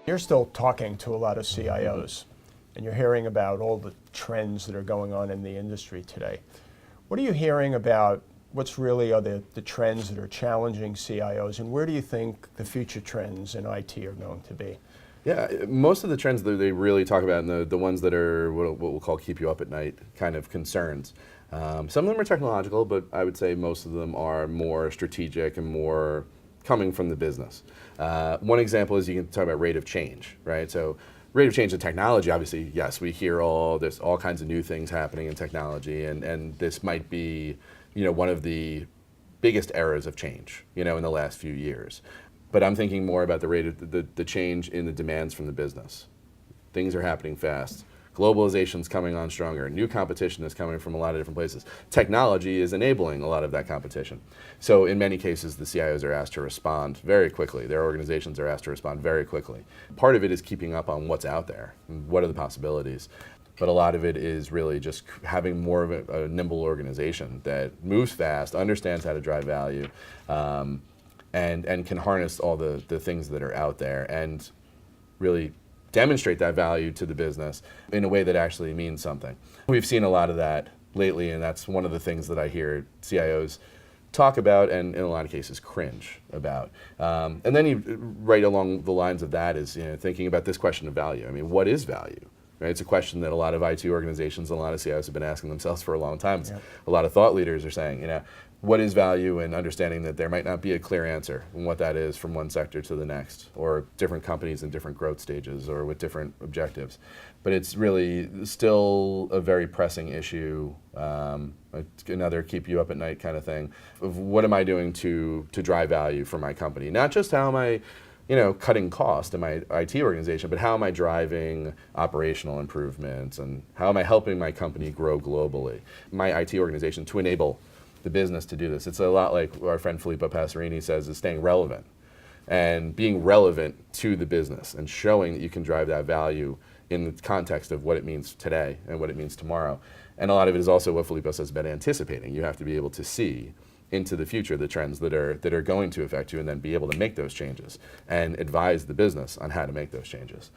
You're still talking to a lot of CIOs, and you're hearing about all the trends that are going on in the industry today. What are you hearing about what's really are the trends that are challenging CIOs, and where do you think the future trends in IT are going to be? Yeah, most of the trends that they really talk about, and the ones that are what we'll call keep you up at night kind of concerns. Some of them are technological, but I would say most of them are more strategic and more coming from the business. One example is you can talk about rate of change, right? So rate of change in technology, obviously, yes, we hear there's all kinds of new things happening in technology, and this might be, one of the biggest eras of change, in the last few years. But I'm thinking more about the rate of the change in the demands from the business. Things are happening fast. Globalization's coming on stronger. New competition is coming from a lot of different places. Technology is enabling a lot of that competition. So in many cases, the CIOs are asked to respond very quickly. Their organizations are asked to respond very quickly. Part of it is keeping up on what's out there. What are the possibilities? But a lot of it is really just having more of a nimble organization that moves fast, understands how to drive value, and can harness all the things that are out there and really demonstrate that value to the business in a way that actually means something. We've seen a lot of that lately, and that's one of the things that I hear CIOs talk about and in a lot of cases cringe about. And then right along the lines of that is thinking about this question of value. I mean, what is value? Right? It's a question that a lot of IT organizations and a lot of CIOs have been asking themselves for a long time. Yeah. A lot of thought leaders are saying, what is value, and understanding that there might not be a clear answer on what that is from one sector to the next, or different companies in different growth stages or with different objectives. But it's really still a very pressing issue, another keep you up at night kind of thing, of what am I doing to drive value for my company? Not just how am I cutting cost in my IT organization, but how am I driving operational improvements, and how am I helping my company grow globally? My IT organization to enable the business to do this. It's a lot like our friend Filippo Passerini says, is staying relevant and being relevant to the business and showing that you can drive that value in the context of what it means today and what it means tomorrow. And a lot of it is also what Filippo says about anticipating. You have to be able to see into the future the trends that are going to affect you, and then be able to make those changes and advise the business on how to make those changes.